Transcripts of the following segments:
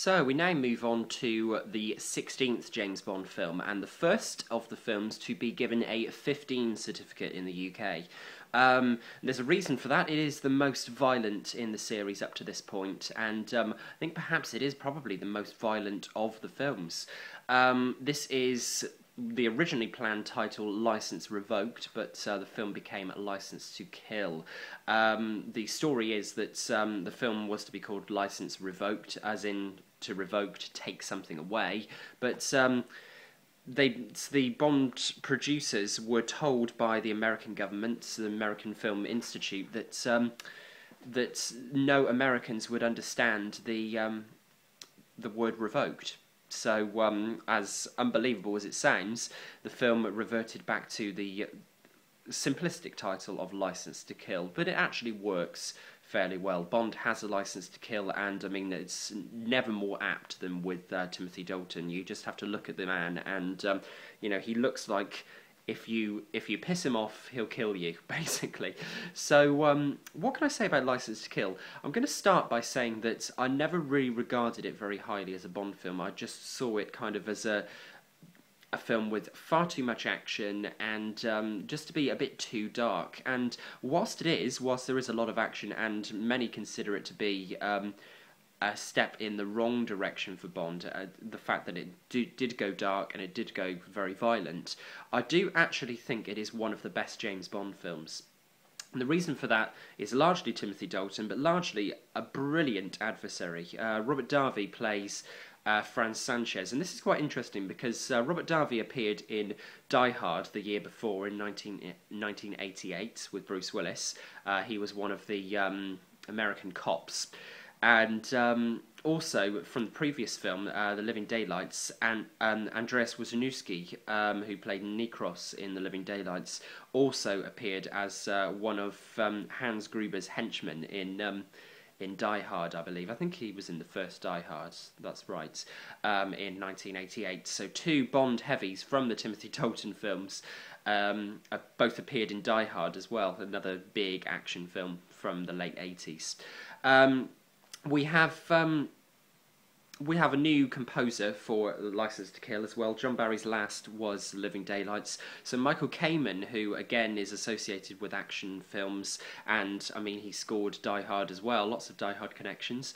So we now move on to the 16th James Bond film, and the first of the films to be given a 15 certificate in the UK. There's a reason for that. It is the most violent in the series up to this point, and I think perhaps it is probably the most violent of the films. This is the originally planned title License Revoked, but the film became License to Kill. The story is that the film was to be called License Revoked, as in to revoke, to take something away, but the Bond producers were told by the American government, the American Film Institute, that no Americans would understand the word revoked. So, as unbelievable as it sounds, the film reverted back to the simplistic title of License to Kill, but it actually works fairly well. Bond has a license to kill, and I mean, it's never more apt than with Timothy Dalton. You just have to look at the man, and he looks like if you piss him off, he'll kill you, basically. So, what can I say about License to Kill? I'm going to start by saying that I never really regarded it very highly as a Bond film. I just saw it kind of as a film with far too much action and just to be a bit too dark. And whilst there is a lot of action, and many consider it to be a step in the wrong direction for Bond, the fact that it did go dark and it did go very violent, I do actually think it is one of the best James Bond films. And the reason for that is largely Timothy Dalton, but largely a brilliant adversary. Robert Davi plays Franz Sanchez, and this is quite interesting because Robert Davi appeared in Die Hard the year before, in 1988, with Bruce Willis. He was one of the American cops. And also, from the previous film, The Living Daylights, and Andreas Wisniewski, who played Nikros in The Living Daylights, also appeared as one of Hans Gruber's henchmen in Die Hard, I believe. I think he was in the first Die Hard, that's right, in 1988. So two Bond heavies from the Timothy Dalton films both appeared in Die Hard as well, another big action film from the late 80s. We have a new composer for License to Kill as well. John Barry's last was Living Daylights. So Michael Kamen, who again is associated with action films, and I mean he scored Die Hard as well, lots of Die Hard connections,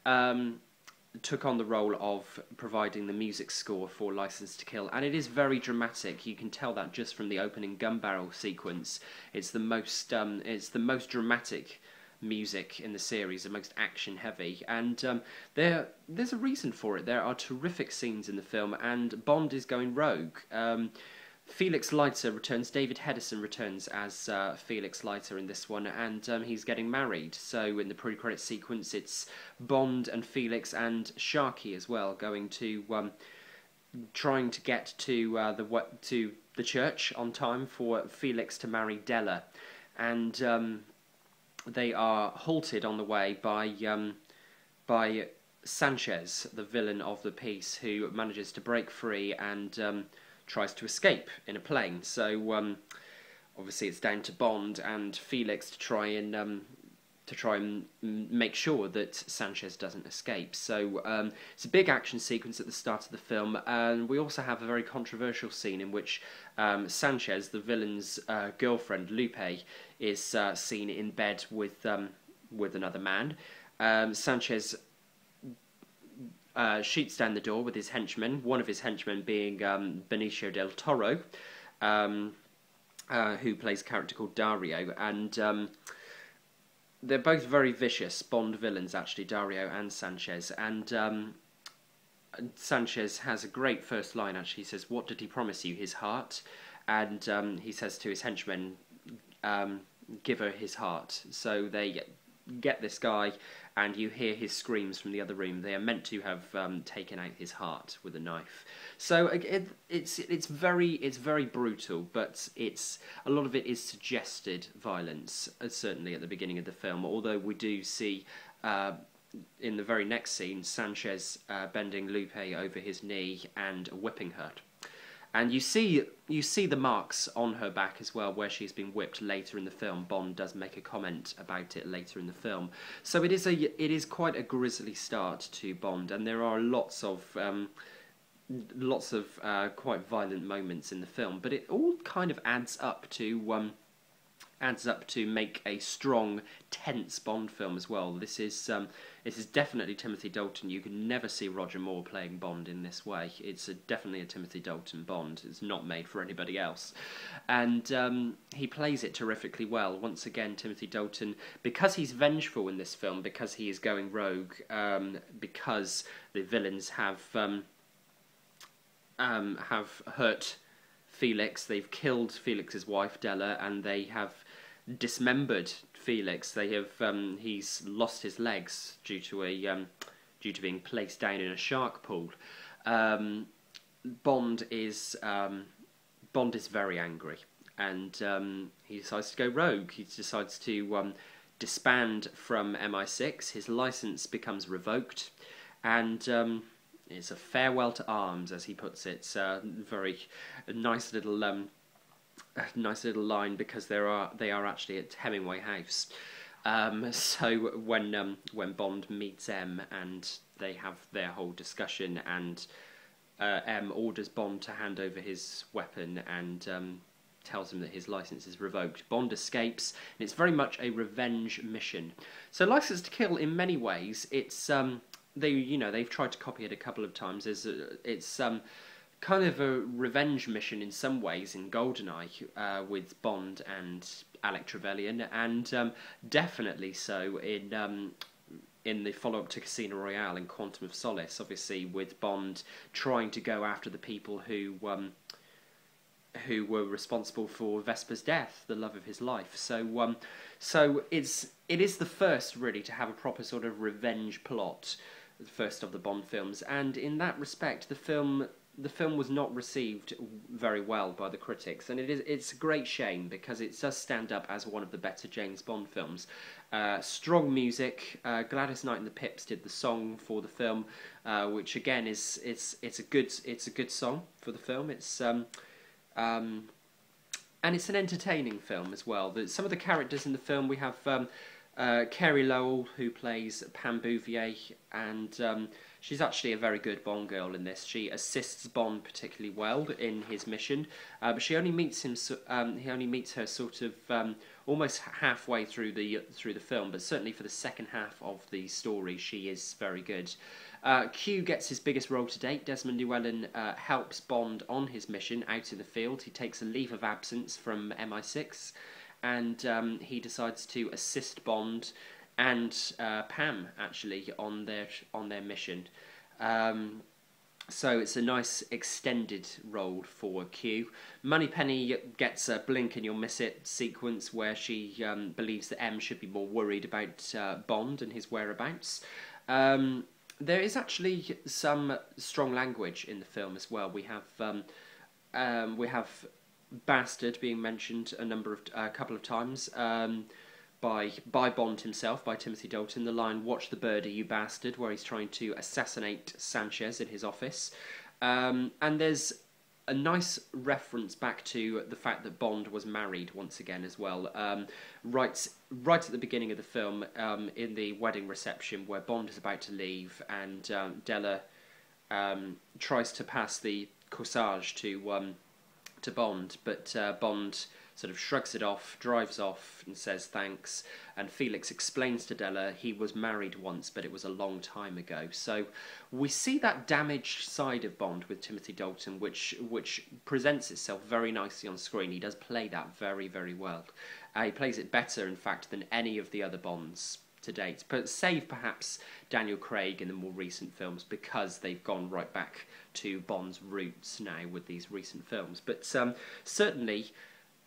took on the role of providing the music score for License to Kill, and it is very dramatic. You can tell that just from the opening gun barrel sequence. It's the most dramatic music in the series, the most action heavy, and there's a reason for it. There are terrific scenes in the film, and Bond is going rogue. Felix Leiter returns, David Hedison returns as Felix Leiter in this one, and he's getting married. So in the pre-credit sequence, it's Bond and Felix and Sharky as well, going to trying to get to the church on time for Felix to marry Della, and they are halted on the way by Sanchez, the villain of the piece, who manages to break free and tries to escape in a plane. So obviously it's down to Bond and Felix to try and make sure that Sanchez doesn't escape. So it's a big action sequence at the start of the film, and we also have a very controversial scene in which Sanchez, the villain's girlfriend, Lupe, is seen in bed with another man. Sanchez shoots down the door with his henchmen, one of his henchmen being Benicio del Toro, who plays a character called Dario, and they're both very vicious Bond villains, actually, Dario and Sanchez, and Sanchez has a great first line, actually. He says, "What did he promise you? His heart?" And he says to his henchmen, "Give her his heart." So they get this guy, and you hear his screams from the other room. They are meant to have taken out his heart with a knife. So it's very brutal, but a lot of it is suggested violence, certainly at the beginning of the film. Although we do see in the very next scene Sanchez bending Lupe over his knee and whipping her. And you see the marks on her back as well, where she's been whipped later in the film. Bond does make a comment about it later in the film. So it is quite a grisly start to Bond, and there are lots of quite violent moments in the film. But it all kind of adds up to make a strong, tense Bond film as well. This is definitely Timothy Dalton. You can never see Roger Moore playing Bond in this way. It's definitely a Timothy Dalton Bond. It's not made for anybody else. And he plays it terrifically well. Once again, Timothy Dalton, because he's vengeful in this film, because he is going rogue, because the villains have hurt Felix. They've killed Felix's wife Della, and they have dismembered Felix. They have he's lost his legs due to being placed down in a shark pool. Bond is very angry, and he decides to go rogue. He decides to disband from MI6. His license becomes revoked, and it's a farewell to arms, as he puts it. It's a nice little line, because they are actually at Hemingway House. So when Bond meets M and they have their whole discussion, and M orders Bond to hand over his weapon and tells him that his license is revoked, Bond escapes, and it's very much a revenge mission. So License to Kill, in many ways, it's they've tried to copy it a couple of times. It's kind of a revenge mission in some ways in GoldenEye, with Bond and Alec Trevelyan, and definitely so in the follow-up to Casino Royale and Quantum of Solace, obviously, with Bond trying to go after the people who were responsible for Vesper's death, the love of his life. So it is the first, really, to have a proper sort of revenge plot, the first of the Bond films, and in that respect, the film was not received very well by the critics, and it's a great shame, because it does stand up as one of the better James Bond films. Strong music. Gladys Knight and the Pips did the song for the film, which again it's a good song for the film. And it's an entertaining film as well. Some of the characters in the film, we have Carey Lowell, who plays Pam Bouvier, and she's actually a very good Bond girl in this. She assists Bond particularly well in his mission, but she only meets him. He only meets her sort of almost halfway through the film, but certainly for the second half of the story, she is very good. Q gets his biggest role to date. Desmond Llewellyn helps Bond on his mission out in the field. He takes a leave of absence from MI6, and he decides to assist Bond and Pam, actually, on their mission. So it's a nice extended role for Q. Moneypenny gets a blink and you'll miss it sequence where she believes that M should be more worried about Bond and his whereabouts. There is actually some strong language in the film as well. We have bastard being mentioned a couple of times by Bond himself, by Timothy Dalton. The line "Watch the birdie, you bastard," where he's trying to assassinate Sanchez in his office, and there's a nice reference back to the fact that Bond was married once again as well. Right at the beginning of the film, in the wedding reception, where Bond is about to leave, and Della tries to pass the corsage to Bond, but Bond sort of shrugs it off, drives off, and says thanks. And Felix explains to Della he was married once, but it was a long time ago. So we see that damaged side of Bond with Timothy Dalton, which presents itself very nicely on screen. He does play that very, very well. He plays it better, in fact, than any of the other Bonds to date, but save perhaps Daniel Craig in the more recent films, because they've gone right back to Bond's roots now with these recent films. But certainly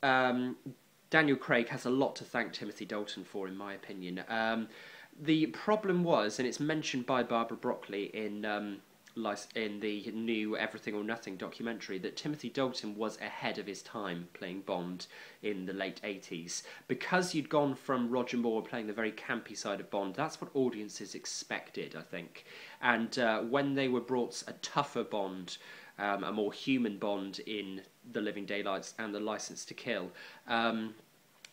Daniel Craig has a lot to thank Timothy Dalton for, in my opinion. The problem was, and it's mentioned by Barbara Broccoli in the new Everything or Nothing documentary, that Timothy Dalton was ahead of his time playing Bond in the late 80s. Because you'd gone from Roger Moore playing the very campy side of Bond, that's what audiences expected, I think. And when they were brought a tougher Bond, a more human Bond in The Living Daylights and The License to Kill.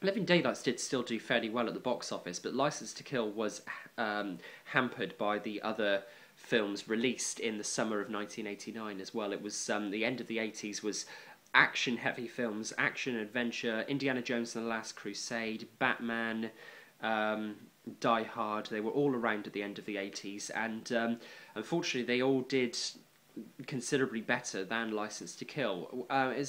Living Daylights did still do fairly well at the box office, but License to Kill was hampered by the other films released in the summer of 1989 as well. It was the end of the 80s was action-heavy films, action-adventure, Indiana Jones and the Last Crusade, Batman, Die Hard. They were all around at the end of the 80s, and unfortunately they all did considerably better than License to Kill,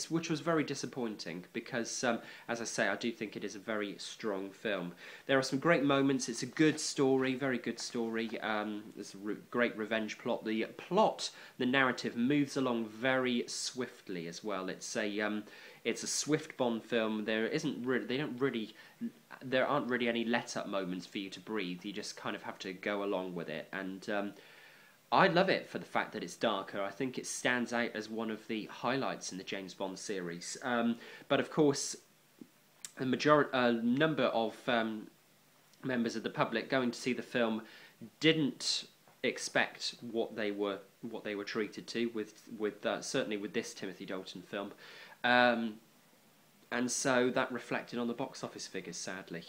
which was very disappointing because, as I say, I do think it is a very strong film. There are some great moments. It's a good story, very good story. There's a great revenge plot. The narrative moves along very swiftly as well. It's a swift Bond film. There aren't really any let-up moments for you to breathe. You just kind of have to go along with it, and I love it for the fact that it's darker. I think it stands out as one of the highlights in the James Bond series. But of course, a number of members of the public going to see the film didn't expect what they were treated to with certainly with this Timothy Dalton film, and so that reflected on the box office figures, sadly.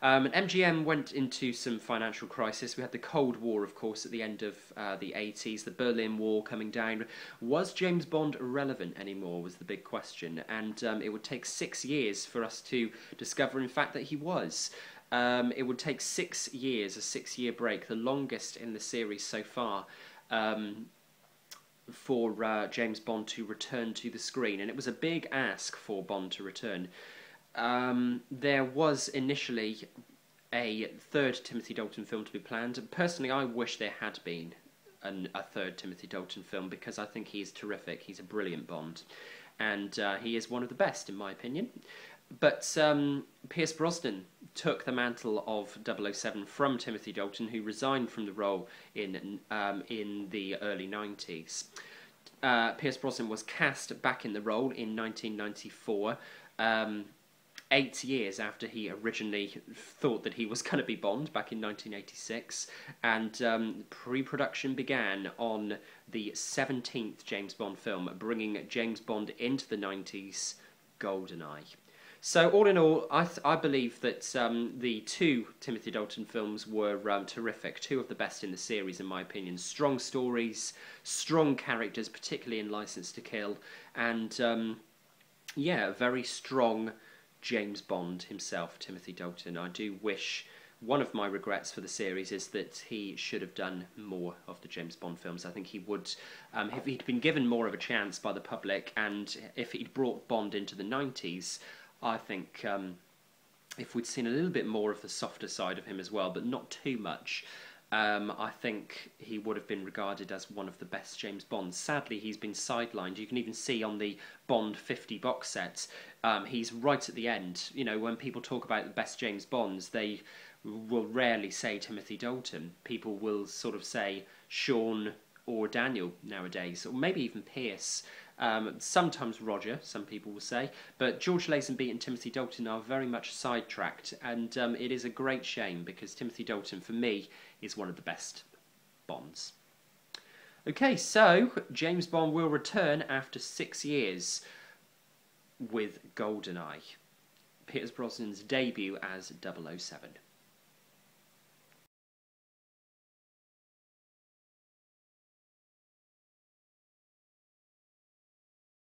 And MGM went into some financial crisis. We had the Cold War, of course, at the end of the 80s, the Berlin Wall coming down. Was James Bond relevant anymore, was the big question. And it would take 6 years for us to discover, in fact, that he was. It would take 6 years, a 6-year break, the longest in the series so far, for James Bond to return to the screen. And it was a big ask for Bond to return. There was initially a third Timothy Dalton film to be planned. Personally, I wish there had been a third Timothy Dalton film because I think he's terrific. He's a brilliant Bond, and he is one of the best, in my opinion. But Pierce Brosnan took the mantle of 007 from Timothy Dalton, who resigned from the role in the early 90s. Pierce Brosnan was cast back in the role in 1994. 8 years after he originally thought that he was going to be Bond back in 1986, and pre-production began on the 17th James Bond film, bringing James Bond into the 90s, GoldenEye. So all in all, I believe that the two Timothy Dalton films were terrific, two of the best in the series in my opinion. Strong stories, strong characters, particularly in License to Kill, and yeah, a very strong James Bond himself, Timothy Dalton. I do wish, one of my regrets for the series is that he should have done more of the James Bond films. I think he would, if he'd been given more of a chance by the public, and if he'd brought Bond into the 90s, I think if we'd seen a little bit more of the softer side of him as well, but not too much, I think he would have been regarded as one of the best James Bonds. Sadly, he's been sidelined. You can even see on the Bond 50 box set, he's right at the end. You know, when people talk about the best James Bonds, they will rarely say Timothy Dalton. People will sort of say Sean or Daniel nowadays, or maybe even Pierce. Sometimes Roger, some people will say, but George Lazenby and Timothy Dalton are very much sidetracked, and it is a great shame because Timothy Dalton, for me, is one of the best Bonds. Okay, so James Bond will return after 6 years with GoldenEye, Pierce Brosnan's debut as 007.